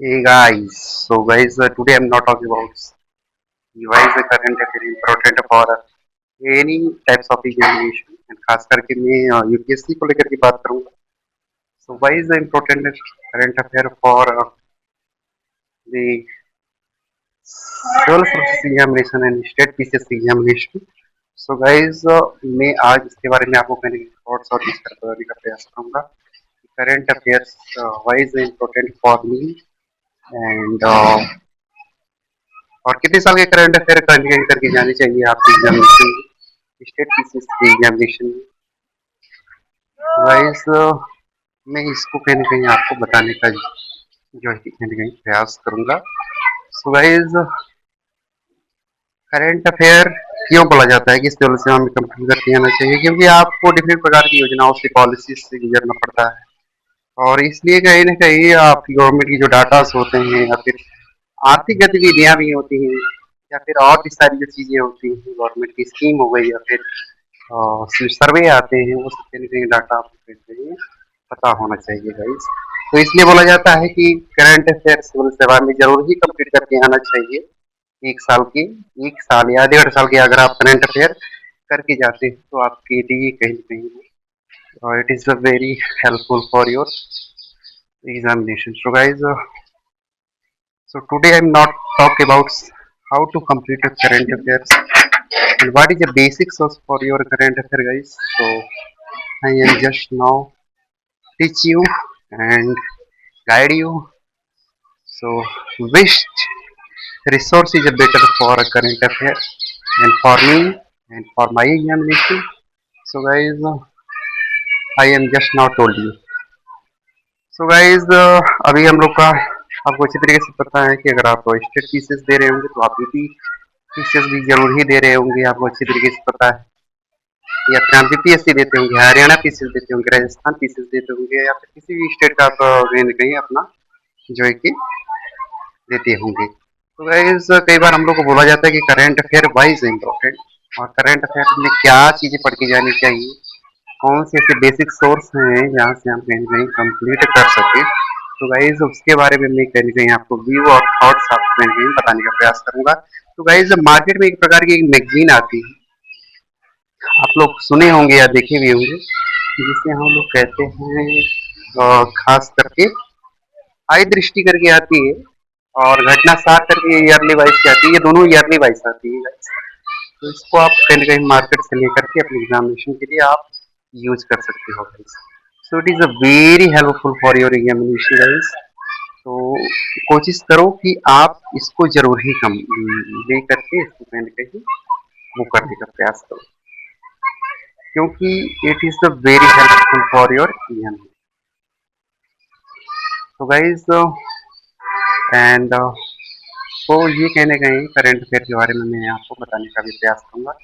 Hey guys, so guys, today I'm not talking about why is the current affair important for any types of examination and खास करके मैं UPSC को लेकर के बात करूंगा. So why is the important current affair for the civil service examination and state PCS examination? So guys, मैं आज इसके बारे में आपको मेरे थॉट्स और डिस्कस करने का प्रयास करूंगा. Current affairs why is important for me and और कितने साल के करंट अफेयर करके जानी चाहिए आपकी एग्जामिनेशन स्टेट पीसीएस की एग्जामिनेशन में. वाइज मैं इसको कहीं ना कहीं आपको बताने का जो है कहीं ना कहीं प्रयास करूंगा. सो वाइज करंट अफेयर क्यों बोला जाता है कि इस लेवल से हमें कंप्लीट करके आना चाहिए, क्योंकि आपको डिफरेंट प्रकार की योजनाओं से पॉलिसी से गुजरना पड़ता है और इसलिए कहीं ना कहीं आपकी गवर्नमेंट की जो डाटास होते हैं या फिर आर्थिक गतिविधियां भी होती हैं या फिर और भी सारी जो चीजें होती हैं गवर्नमेंट की स्कीम हो गई या फिर सर्वे आते हैं वो सब कहीं कहीं डाटा आपको कहीं ना कहीं पता होना चाहिए गाइस. तो इसलिए बोला जाता है कि करंट अफेयर सिविल सेवा में जरूर ही कंप्लीट करके आना चाहिए. एक साल के 1 साल या 1.5 साल के अगर आप करंट अफेयर करके जाते हैं तो आपके लिए कहीं ना कहीं it is a very helpful for your examination. So guys, so today I'm not talk about how to complete a current affairs and what is the basic source for your current affair guys. So I am just now teach you and guide you. So which resource is better for a current affair and for me and for my examination. So guys, I am just now told you. So guys, अभी हम लोग का आपको अच्छी तरीके से पता है कि अगर आप स्टेट पीसेस दे रहे होंगे तो आप यूपी पीसेस भी जरूर ही दे रहे होंगे, आपको अच्छी तरीके से पता है. या फिर आप यूपीएससी देते होंगे, हरियाणा पीसेस देते होंगे, राजस्थान पीसेस देते होंगे या फिर किसी भी स्टेट का आप कहीं ना कहीं अपना जो है कि देते होंगे. तो गाइस कई बार हम लोग को बोला जाता है कि करंट अफेयर वाइज इम्पोर्टेंट और करंट अफेयर में क्या चीजें पढ़ के जानी चाहिए, कौन से ऐसे बेसिक सोर्स हैं जहाँ से हम कहीं ना कहीं कंप्लीट कर सके. तो गाइज उसके बारे में मैं कहीं ना कहीं आपको व्यू और थॉट्स आपको कहीं ना कहीं बताने का प्रयास करूंगा. तो गाइज मार्केट में एक प्रकार की एक मैगजीन आती है, आप लोग सुने होंगे या देखे भी होंगे, जिसे हम लोग कहते हैं खास करके आई दृष्टि करके आती है और घटना सार करके ईयरली वाइज की आती है. ये दोनों ईयरली वाइज आती है. तो इसको आप कहीं ना कहीं मार्केट से लेकर के अपने एग्जामिनेशन के लिए आप यूज कर सकते हो guys. So it is a very helpful for your examination guys. तो कोशिश करो कि आप इसको जरूर ही कम ले करके इसको कहीं ना कहीं वो करने का प्रयास करो, क्योंकि it is the very helpful for your exam. तो गाइज एंड तो ये कहने कहीं करंट अफेयर के बारे में मैं आपको बताने का भी प्रयास करूंगा.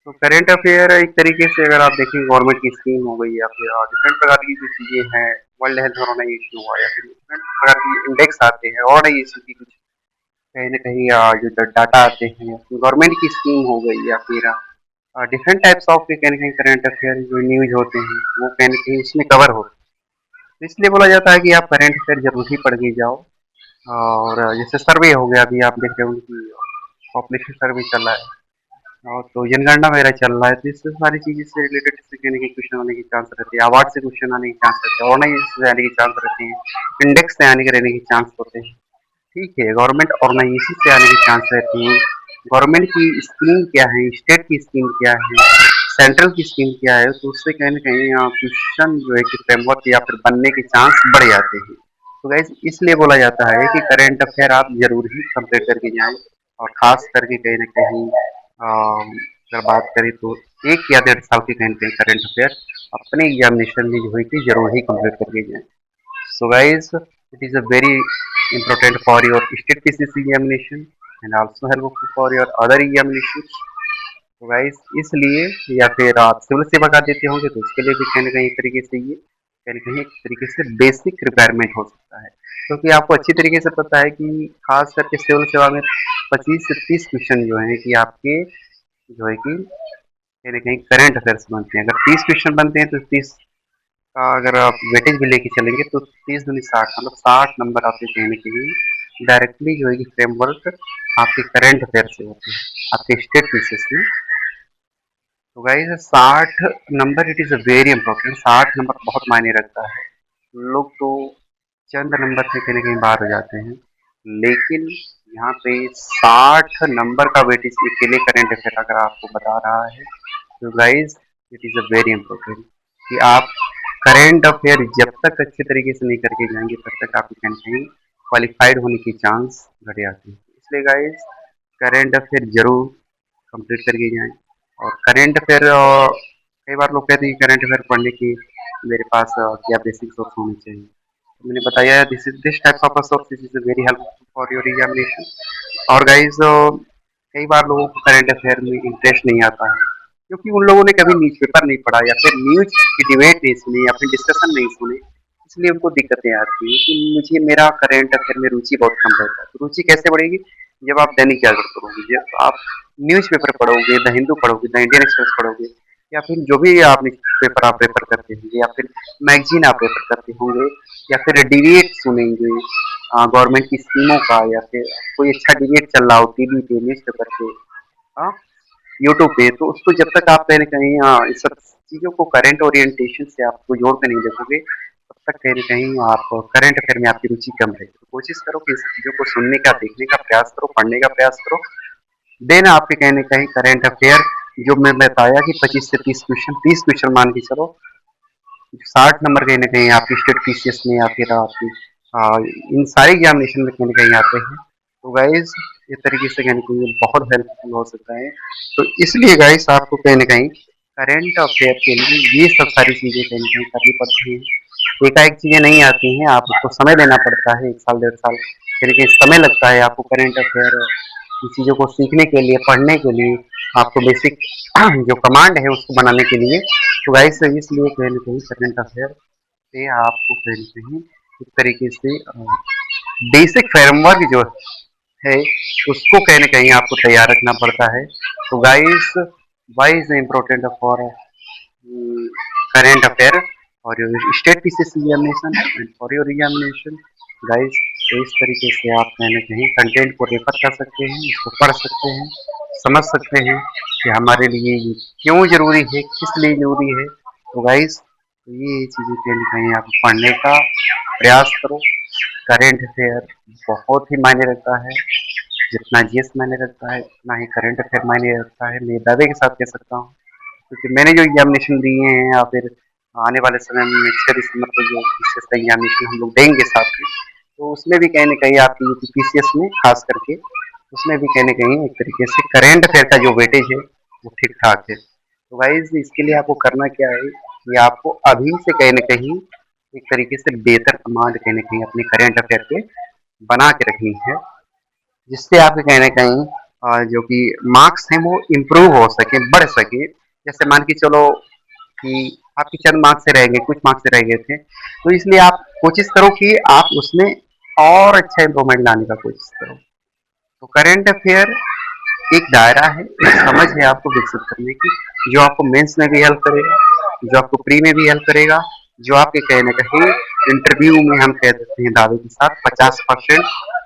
तो करंट अफेयर एक तरीके से अगर आप देखें गवर्नमेंट की स्कीम हो गई या फिर डिफरेंट प्रकार की जो चीजें हैं, वर्ल्ड हेल्थ ऑर्गेनाइजेशन हुआ या फिर डिफरेंट प्रकार की इंडेक्स आते हैं ऑर्गेनाइजेशन की कुछ कहीं ना कहीं जो डाटा आते हैं, गवर्नमेंट की स्कीम हो गई या फिर डिफरेंट टाइप्स ऑफ के कहीं ना कहीं करंट अफेयर जो न्यूज होते हैं वो कहीं ना कहीं उसमें कवर होते हैं. तो इसलिए बोला जाता है कि आप करंट अफेयर जरूर ही पढ़ के जाओ. और जैसे सर्वे हो गया, अभी आप देख रहे हो कि पॉपुलेशन सर्वे चल रहा है और तो जनगणना वगैरह चल रहा है, तो इससे सारी चीज़ें से रिलेटेड से कहने के क्वेश्चन आने के चांस रहते हैं, अवार्ड से क्वेश्चन आने के चांस रहते हैं, ऑर्गेनाइजेशन से आने के चांस रहते हैं, इंडेक्स से आने के रहने के चांस होते हैं. ठीक है, गवर्नमेंट ऑर्गेनाइजेशन से आने के चांस रहते हैं, गवर्नमेंट की स्कीम क्या है, स्टेट की स्कीम क्या है, सेंट्रल की स्कीम क्या है, तो उससे कहीं ना कहीं क्वेश्चन जो है कि फ्रेमवर्क या फिर बनने के चांस बढ़ जाते हैं. तो गैस इसलिए बोला जाता है कि करंट अफेयर आप जरूर ही कंप्लीट करके जाएं और खास करके कहीं ना कहीं अगर बात करें तो 1 या 1.5 साल के कहीं ना कहीं करंट अफेयर अपने एग्जामिनेशन में जो है कि जरूर ही कंप्लीट करके जाएं. So guys, it is a very important for your state PCC examination and also helpful for your other examinations. तो गाइस इसलिए या फिर आप सिविल सेवा का देते होंगे तो उसके लिए भी कहीं ना कहीं एक तरीके से ये कहीं ना कहीं एक तरीके से बेसिक रिक्वायरमेंट हो सकता है, क्योंकि आपको अच्छी तरीके से पता है कि खास करके सिविल सेवा में 25 से 30 क्वेश्चन जो है कि आपके जो है कि कहीं ना कहीं करंट अफेयर्स बनते हैं. अगर 30 क्वेश्चन बनते हैं तो 30 का अगर आप वेटेज भी लेके चलेंगे तो 30 दूनी 60 मतलब 60 नंबर आपके कहने के लिए डायरेक्टली जो है कि फ्रेमवर्क आपके करंट अफेयर से होते हैं आपके स्टेट पीसेस में। तो guys 60 number it is a very important. 60 number बहुत मायने रखता है। लोग तो चंद नंबर से कहीं न कहीं बाहर हो जाते हैं, लेकिन यहाँ पे 60 नंबर का वेटेज के लिए करंट अफेयर अगर आपको बता रहा है तो guys it is a very important कि आप करंट अफेयर जब तक अच्छे तरीके से नहीं करके जाएंगे तब तक आपकी कहीं न कहीं क्वालिफाइड होने की चांस घट जाती है। इसलिए गाइस करंट अफेयर जरूर कंप्लीट करके जाएं। और करंट अफेयर कई बार लोग कहते हैं कि करंट अफेयर पढ़ने की मेरे पास क्या बेसिक सोर्स होनी चाहिए। तो मैंने बताया है this types of source this is very helpful for your examination. और गाइस कई बार लोगों को करंट अफेयर में इंटरेस्ट नहीं आता है क्योंकि उन लोगों ने कभी न्यूज़पेपर नहीं पढ़ा या फिर न्यूज़ की डिबेट नहीं सुनी या फिर डिस्कशन नहीं सुने, इसलिए उनको दिक्कतें आती हैं कि मुझे मेरा करंट अफेयर में रुचि बहुत कम रहता है। तो रुचि कैसे बढ़ेगी? जब आप दैनिक जागरण पढ़ोगे, जब आप न्यूज़पेपर पढ़ोगे, द हिंदू पढ़ोगे, द इंडियन एक्सप्रेस पढ़ोगे या फिर जो भी आप पेपर आप रेफर करते होंगे या फिर मैगजीन आप रेफर करते होंगे या फिर डिबेट सुनेंगे गवर्नमेंट की स्कीमों का या फिर कोई अच्छा डिबेट चल रहा हो टीवी पे, न्यूज़पेपर पे, हाँ, यूट्यूब पे, तो उसको जब तक आप कहीं न कहीं इस सब चीज़ों को करंट ओरिएंटेशन से आपको जोड़ के नहीं देखोगे, तब तक कहीं न कहीं आप करंट अफेयर में आपकी रुचि कम रहेगी। तो कोशिश करो कि इन सब चीज़ों को सुनने का, देखने का प्रयास करो, पढ़ने का प्रयास करो। देन आपके कहीं न कहीं करंट अफेयर जो मैं बताया कि 25 से 30 क्वेश्चन, 30 क्वेश्चन मान के चलो, 60 नंबर कहीं न कहीं आपकी स्टेट पीसीएस में या फिर आपकी इन सारे एग्जामिनेशन में कहीं न कहीं आते हैं। तो गाइज़ इस तरीके से कहीं न कहीं बहुत हेल्पफुल हो सकता है। तो इसलिए गाइज़ आपको कहीं न कहीं करंट अफेयर के लिए ये सब सारी चीज़ें कहीं न कहीं करनी पड़ती हैं। एकाएक चीज़ें नहीं आती हैं, आप उसको समय देना पड़ता है 1 साल, 1.5 साल, कहीं न कहीं समय लगता है आपको करंट अफेयर की चीज़ों को सीखने के लिए, पढ़ने के लिए, आपको बेसिक जो कमांड है उसको बनाने के लिए। तो गाइज़ इसलिए कहीं न कहीं करंट अफेयर से आपको कहीं न कहीं एक तरीके से बेसिक फ्रेमवर्क जो है उसको कहीं न कहीं आपको तैयार रखना पड़ता है। तो guys why is important for current affair और your state PCS examination and for your examination guys. तो इस तरीके से आप कहीं न कहीं कंटेंट को रेफर कर सकते हैं, इसको पढ़ सकते हैं, समझ सकते हैं कि हमारे लिए ये क्यों ज़रूरी है, किस लिए ज़रूरी है। तो गाइस तो ये चीज़ें कहीं न कहीं आप पढ़ने का प्रयास करो। करंट अफेयर बहुत ही मायने रखता है। जितना जीएस मायने रखता है उतना ही करंट अफेयर मायने रखता है। मैं दावे के साथ कह सकता हूँ क्योंकि मैंने जो एग्जामिनेशन दिए हैं या फिर आने वाले समय में 6 दिसंबर को जो पीसीएस का एग्जामिनेशन हम लोग देंगे साथ में, तो उसमें भी कहीं न कहीं आपकी पीसीएस में खास करके उसमें भी कहीं न कहीं एक तरीके से करंट अफेयर का जो वेटेज है वो ठीक-ठाक है। तो गाइज़ इसके लिए आपको करना क्या है कि आपको अभी से कहीं न कहीं एक तरीके से बेहतर कमांड कहीं न कहीं अपने करंट अफेयर पे बना के रखनी है, जिससे आपके कहीं न कहीं जो कि मार्क्स हैं वो इम्प्रूव हो सके, बढ़ सके। जैसे मान के चलो कि आपके चंद मार्क्स से रह गए, कुछ मार्क्स से रह गए थे, तो इसलिए आप कोशिश करो कि आप उसमें और अच्छा इम्प्रूवमेंट लाने का कोशिश करो। तो करंट अफेयर एक दायरा है, एक समझ है आपको विकसित करने की, जो आपको मेंस में भी हेल्प करेगा, जो आपको प्री में भी हेल्प करेगा, जो आपके कहीं न कहीं इंटरव्यू में हम कह सकते हैं दावे के साथ 50%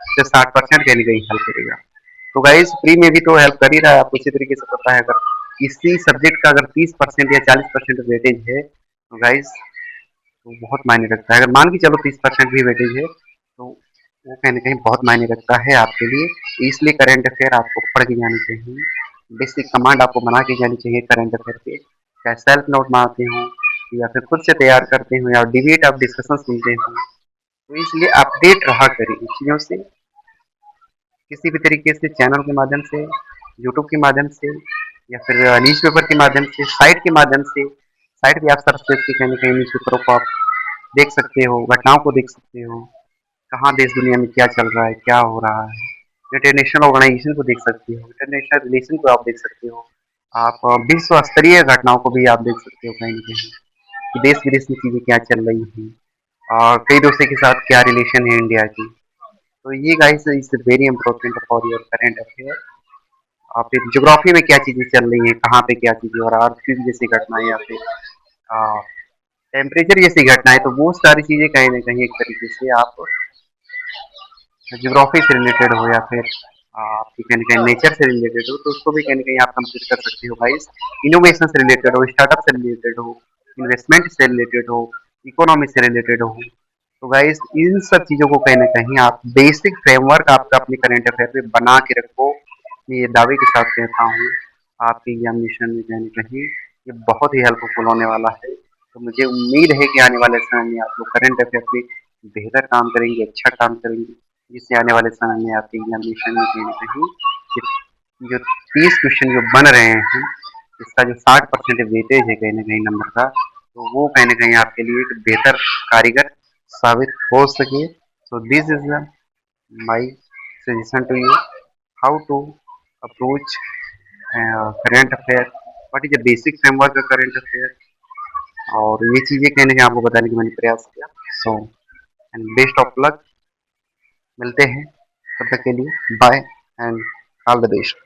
से 60% कहीं न कहीं हेल्प करेगा। तो गाइस प्री में भी तो हेल्प कर ही रहा है, आपको इसी तरीके से पता है। अगर किसी सब्जेक्ट का अगर 30% या 40% वेटेज है तो गाइस तो बहुत मायने रखता है। अगर मान के चलो 30% भी वेटेज है तो वो कहीं न कहीं बहुत मायने रखता है आपके लिए। इसलिए करंट अफेयर आपको पढ़ के जानी चाहिए। बेसिक कमांड आपको बना के जानी चाहिए करंट अफेयर पे। चाहे सेल्फ नोट बनाते हो या फिर खुद से तैयार करते हो या डिबेट आप डिस्कशन सुनते हो। तो इसलिए अपडेट रहा करें इन चीज़ों से, किसी भी तरीके से चैनल के माध्यम से, यूट्यूब के माध्यम से या फिर न्यूज़पेपर के माध्यम से, साइट के माध्यम से। साइट भी आप सर्च करके कहीं न कहीं न्यूज़पेपरों को आप देख सकते हो, घटनाओं को देख सकते हो, कहाँ देश दुनिया में क्या चल रहा है, क्या हो रहा है। इंटरनेशनल ऑर्गेनाइजेशन को देख सकते हो, इंटरनेशनल रिलेशन को आप देख सकते हो। आप विश्व स्तरीय घटनाओं को भी आप देख सकते हो कहीं न कहीं, कि देश विदेश में चीज़ें क्या चल रही हैं और कई देशों के साथ क्या रिलेशन है इंडिया की। तो ये guys is very important for your current affair. और फिर ज्योग्राफी में क्या चीज़ें चल रही हैं, कहाँ पे क्या चीज़ें और अर्थक्वेक जैसी घटनाएं या फिर टेम्परेचर जैसी घटनाएं, तो वो सारी चीजें कहीं ना कहीं एक तरीके से आप ज्योग्राफी से रिलेटेड हो या फिर आपकी कहीं ना कहीं नेचर से रिलेटेड हो, तो उसको भी कहीं ना कहीं आप कंप्लीट कर सकते हो गाइस। इनोवेशन से रिलेटेड हो, स्टार्टअप से रिलेटेड हो, इन्वेस्टमेंट से रिलेटेड हो, इकोनॉमी से रिलेटेड हो, तो गाइस इन सब चीजों को कहीं ना कहीं आप बेसिक फ्रेमवर्क आपका अपने करंट अफेयर पे बना के रखो। मैं ये दावे के साथ कहता हूँ आपके एग्जामिनेशन में कहीं ना कहीं ये बहुत ही हेल्पफुल होने वाला है। तो मुझे उम्मीद है कि आने वाले समय में आप लोग करंट अफेयर पे बेहतर काम करेंगे, अच्छा काम करेंगे, जिससे आने वाले समय में आपके एग्जामिनेशन में कहीं ना कहीं जो 30 क्वेश्चन जो बन रहे हैं, इसका जो 60% वेटेज है कहीं ना कहीं नंबर का, तो वो कहीं ना कहीं आपके लिए एक बेहतर कारीगर साबित हो सके। So this is my suggestion to you, how to approach current affair, what is the basic framework of current affair, और ये चीजें कहीं ना कहीं आपको बताने की मैंने प्रयास किया। So and best of luck, मिलते हैं तब तक के लिए, bye and all the best.